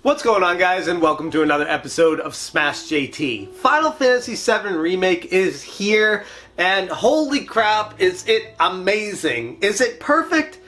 What's going on, guys, and welcome to another episode of Smash JT. Final Fantasy VII Remake is here, and holy crap, is it amazing. Is it perfect?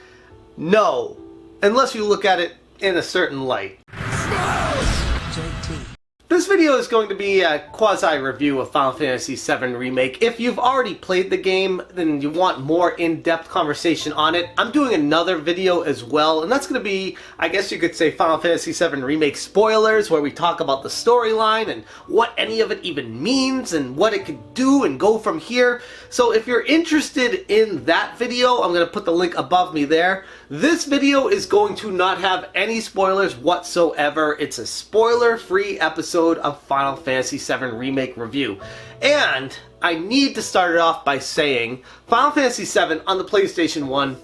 No, unless you look at it in a certain light. JT. This video is going to be a quasi-review of Final Fantasy VII Remake. If you've already played the game, then you want more in-depth conversation on it, I'm doing another video as well, and that's going to be, I guess you could say, Final Fantasy VII Remake spoilers, where we talk about the storyline and what any of it even means and what it could do and go from here. So if you're interested in that video, I'm going to put the link above me there. This video is going to not have any spoilers whatsoever. It's a spoiler-free episode of Final Fantasy VII Remake review. And I need to start it off by saying Final Fantasy VII on the PlayStation 1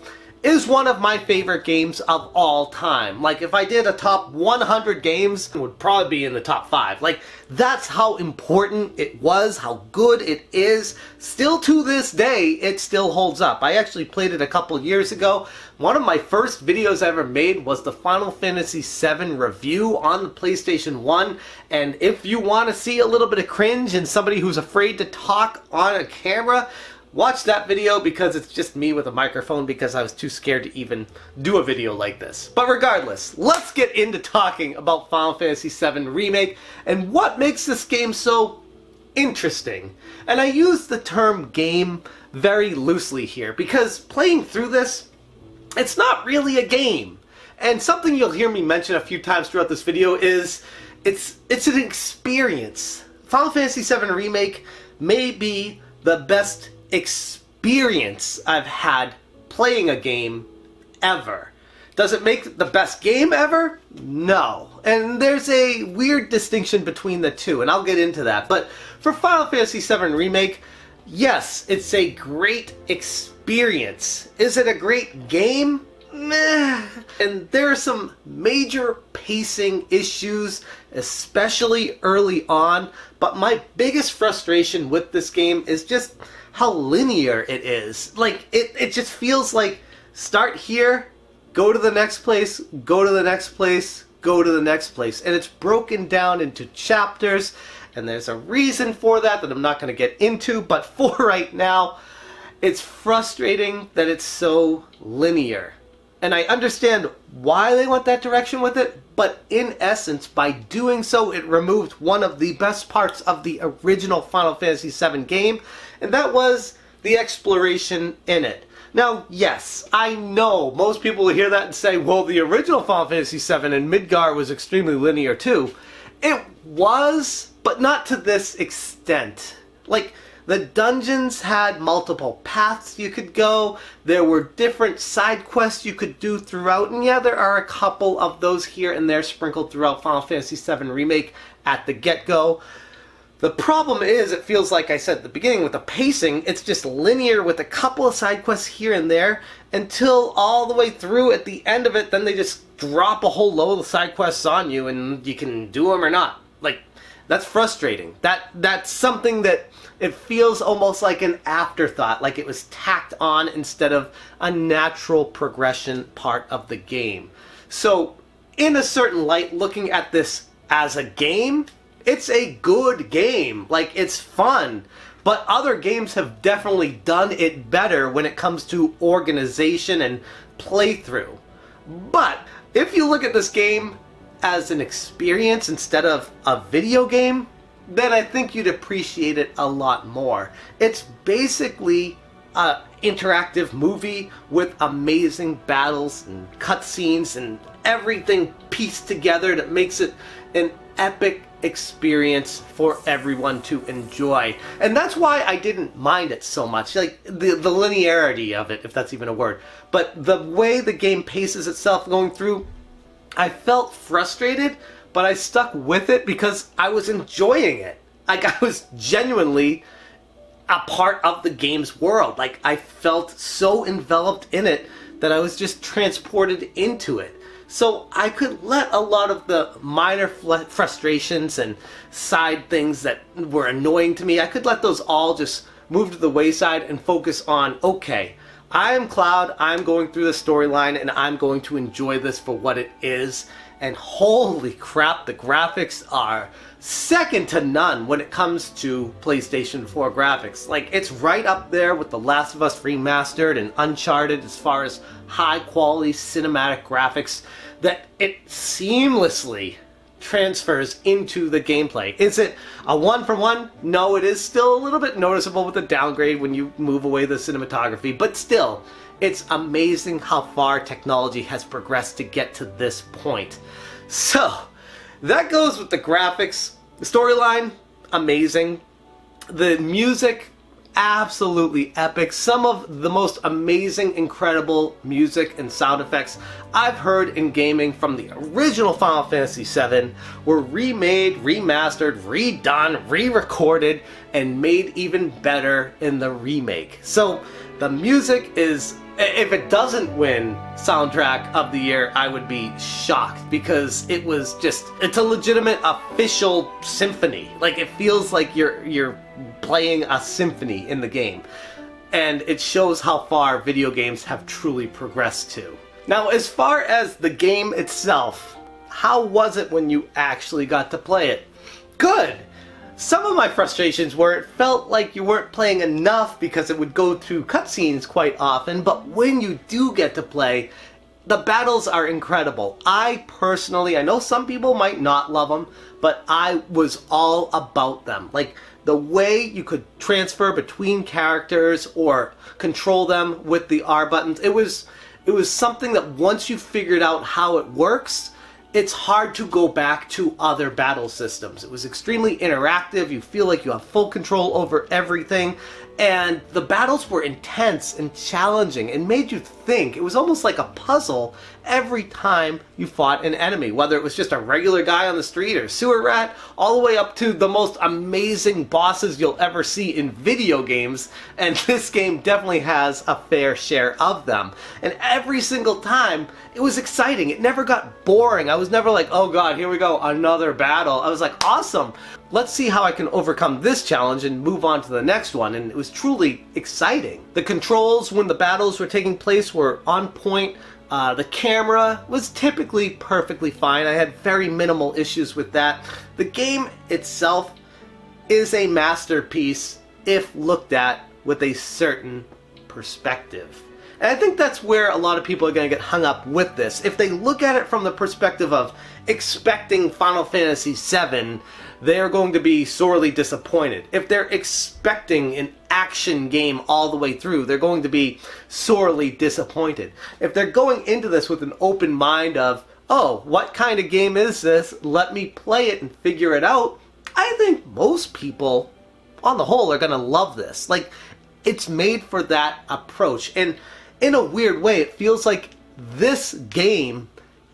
is one of my favorite games of all time. Like, if I did a top 100 games, it would probably be in the top 5. Like, that's how important it was, how good it is. Still to this day, it still holds up. I actually played it a couple years ago. One of my first videos I ever made was the Final Fantasy VII review on the PlayStation 1. And if you want to see a little bit of cringe and somebody who's afraid to talk on a camera, watch that video, because it's just me with a microphone because I was too scared to even do a video like this. But regardless, let's get into talking about Final Fantasy VII Remake and what makes this game so interesting. And I use the term game very loosely here because playing through this, it's not really a game. And something you'll hear me mention a few times throughout this video is it's an experience. Final Fantasy VII Remake may be the best experience I've had playing a game ever. Does it make the best game ever? No. And there's a weird distinction between the two, and I'll get into that. But for Final Fantasy VII Remake, yes, it's a great experience. Is it a great game? Meh. And there are some major pacing issues, especially early on, but my biggest frustration with this game is just how linear it is. Like, it just feels like start here, go to the next place, go to the next place, go to the next place. And it's broken down into chapters, and there's a reason for that I'm not going to get into, but for right now, it's frustrating that it's so linear. And I understand why they went that direction with it, but in essence, by doing so, it removed one of the best parts of the original Final Fantasy VII game, and that was the exploration in it. Now, yes, I know most people will hear that and say, well, the original Final Fantasy VII in Midgar was extremely linear too. It was, but not to this extent. Like, the dungeons had multiple paths you could go, there were different side quests you could do throughout, and yeah, there are a couple of those here and there sprinkled throughout Final Fantasy VII Remake at the get-go. The problem is, it feels like I said at the beginning with the pacing, it's just linear with a couple of side quests here and there, until all the way through at the end of it, then they just drop a whole load of side quests on you and you can do them or not. Like, that's frustrating. That's something that it feels almost like an afterthought, like it was tacked on instead of a natural progression part of the game. So, in a certain light, looking at this as a game, it's a good game. Like, it's fun. But other games have definitely done it better when it comes to organization and playthrough. But if you look at this game as an experience instead of a video game, then I think you'd appreciate it a lot more. It's basically an interactive movie with amazing battles and cutscenes and everything pieced together that makes it an epic experience for everyone to enjoy. And that's why I didn't mind it so much. Like, the linearity of it, if that's even a word. But the way the game paces itself going through, I felt frustrated, but I stuck with it because I was enjoying it. Like, I was genuinely a part of the game's world. Like, I felt so enveloped in it that I was just transported into it. So I could let a lot of the minor frustrations and side things that were annoying to me, I could let those all just move to the wayside and focus on, okay, I am Cloud, I'm going through the storyline, and I'm going to enjoy this for what it is. and holy crap, the graphics are second to none when it comes to PlayStation 4 graphics. Like, it's right up there with The Last of Us Remastered and Uncharted as far as high quality cinematic graphics, that it seamlessly transfers into the gameplay. Is it a one-for-one? No, it is still a little bit noticeable with the downgrade when you move away the cinematography, but still, it's amazing how far technology has progressed to get to this point. So, that goes with the graphics. The storyline, amazing. The music, absolutely epic. Some of the most amazing, incredible music and sound effects I've heard in gaming from the original Final Fantasy VII were remade, remastered, redone, re-recorded, and made even better in the remake. So the music is, if it doesn't win soundtrack of the year, I would be shocked, because it was just, it's a legitimate official symphony. Like, it feels like you're playing a symphony in the game. And it shows how far video games have truly progressed to. Now, as far as the game itself, how was it when you actually got to play it? Good! Some of my frustrations were it felt like you weren't playing enough because it would go through cutscenes quite often, but when you do get to play, the battles are incredible. I personally, I know some people might not love them, but I was all about them. Like, the way you could transfer between characters or control them with the R buttons, it was something that once you figured out how it works, it's hard to go back to other battle systems. It was extremely interactive. You feel like you have full control over everything. And the battles were intense and challenging and made you think. It was almost like a puzzle every time you fought an enemy, whether it was just a regular guy on the street or sewer rat, all the way up to the most amazing bosses you'll ever see in video games. And this game definitely has a fair share of them. And every single time, it was exciting. It never got boring. I was never like, oh god, here we go, another battle. I was like, awesome. Let's see how I can overcome this challenge and move on to the next one. And it was truly exciting. The controls when the battles were taking place were on point. The camera was typically perfectly fine. I had very minimal issues with that. The game itself is a masterpiece if looked at with a certain perspective. And I think that's where a lot of people are going to get hung up with this. If they look at it from the perspective of expecting Final Fantasy VII, they're going to be sorely disappointed. If they're expecting an action game all the way through, they're going to be sorely disappointed. If they're going into this with an open mind of, oh, what kind of game is this? Let me play it and figure it out. I think most people, on the whole, are going to love this. Like, it's made for that approach. And in a weird way, it feels like this game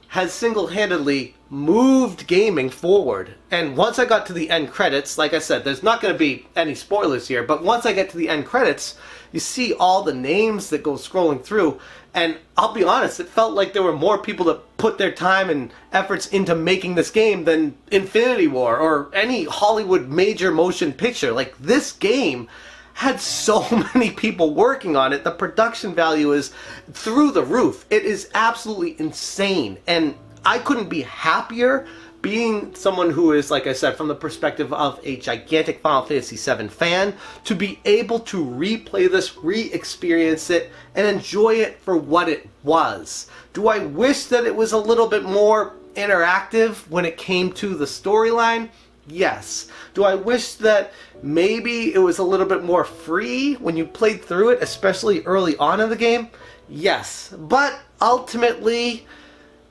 has single-handedly moved gaming forward. And once I got to the end credits, like I said, there's not going to be any spoilers here, but once I get to the end credits, you see all the names that go scrolling through, and I'll be honest, it felt like there were more people that put their time and efforts into making this game than Infinity War or any Hollywood major motion picture. Like, this game had so many people working on it. The production value is through the roof. It is absolutely insane, and I couldn't be happier being someone who is, like I said, from the perspective of a gigantic Final Fantasy VII fan, to be able to replay this, re-experience it, and enjoy it for what it was. Do I wish that it was a little bit more interactive when it came to the storyline? Yes. Do I wish that maybe it was a little bit more free when you played through it, especially early on in the game? Yes. But ultimately,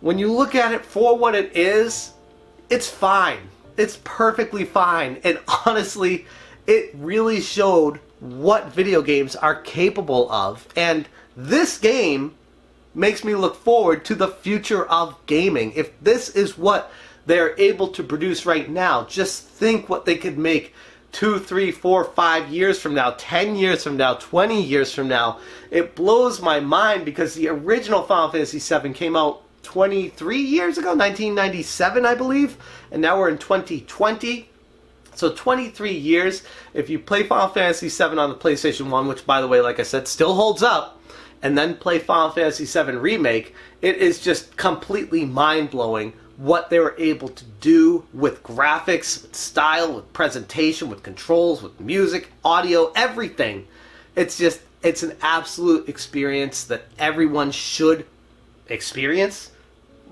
when you look at it for what it is, it's fine. It's perfectly fine. And honestly, it really showed what video games are capable of. And this game makes me look forward to the future of gaming. If this is what they're able to produce right now, just think what they could make 2, 3, 4, 5 years from now, 10 years from now, 20 years from now. It blows my mind, because the original Final Fantasy VII came out 23 years ago, 1997, I believe, and now we're in 2020. So 23 years. If you play Final Fantasy VII on the PlayStation 1, which, by the way, like I said, still holds up, and then play Final Fantasy VII Remake, it is just completely mind-blowing what they were able to do with graphics, with style, with presentation, with controls, with music, audio, everything. It's an absolute experience that everyone should experience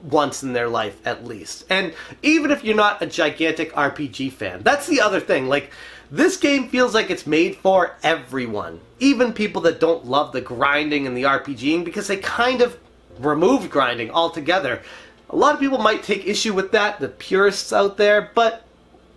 once in their life at least. And even if you're not a gigantic RPG fan, that's the other thing. Like, this game feels like it's made for everyone. Even people that don't love the grinding and the RPGing, because they kind of removed grinding altogether. A lot of people might take issue with that, the purists out there, but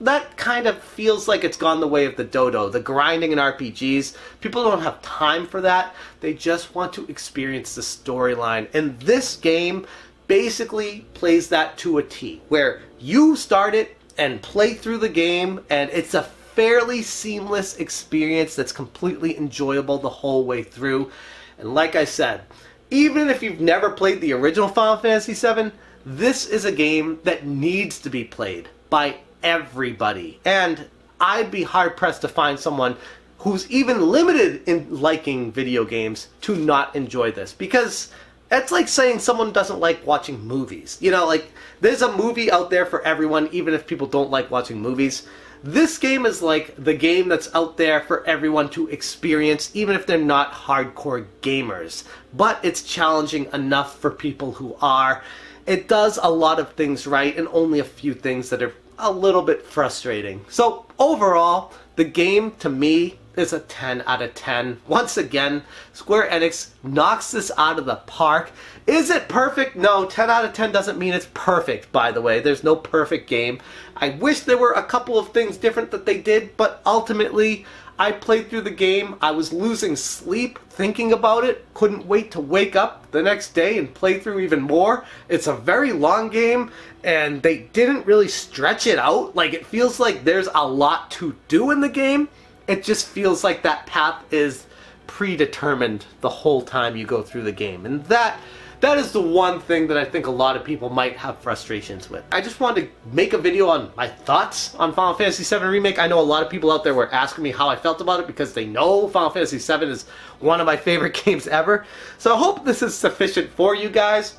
that kind of feels like it's gone the way of the dodo. The grinding in RPGs, people don't have time for that. They just want to experience the storyline. And this game basically plays that to a T, where you start it and play through the game, and it's a fairly seamless experience that's completely enjoyable the whole way through. And like I said, even if you've never played the original Final Fantasy VII, this is a game that needs to be played by everybody. And I'd be hard-pressed to find someone who's even limited in liking video games to not enjoy this, because it's like saying someone doesn't like watching movies. You know, like, there's a movie out there for everyone, even if people don't like watching movies. This game is like the game that's out there for everyone to experience, even if they're not hardcore gamers. But it's challenging enough for people who are. It does a lot of things right, and only a few things that are a little bit frustrating. So overall, the game to me is a 10 out of 10. Once again, Square Enix knocks this out of the park. Is it perfect? No, 10 out of 10 doesn't mean it's perfect, by the way. There's no perfect game. I wish there were a couple of things different that they did, but ultimately, I played through the game. I was losing sleep thinking about it. Couldn't wait to wake up the next day and play through even more. It's a very long game, and they didn't really stretch it out. Like, it feels like there's a lot to do in the game. It just feels like that path is predetermined the whole time you go through the game. And that is the one thing that I think a lot of people might have frustrations with. I just wanted to make a video on my thoughts on Final Fantasy VII Remake. I know a lot of people out there were asking me how I felt about it because they know Final Fantasy VII is one of my favorite games ever. So I hope this is sufficient for you guys.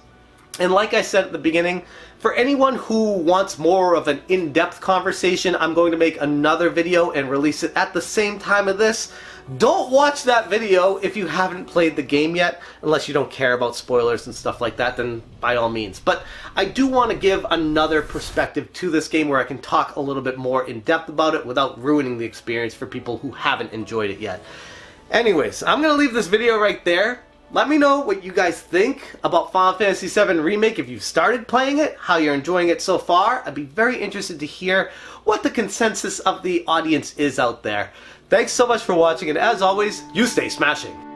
And like I said at the beginning, for anyone who wants more of an in-depth conversation, I'm going to make another video and release it at the same time of this. Don't watch that video if you haven't played the game yet, unless you don't care about spoilers and stuff like that, then by all means. But I do want to give another perspective to this game where I can talk a little bit more in depth about it without ruining the experience for people who haven't enjoyed it yet. Anyways, I'm going to leave this video right there. Let me know what you guys think about Final Fantasy VII Remake, if you've started playing it, how you're enjoying it so far. I'd be very interested to hear what the consensus of the audience is out there. Thanks so much for watching, and as always, you stay smashing!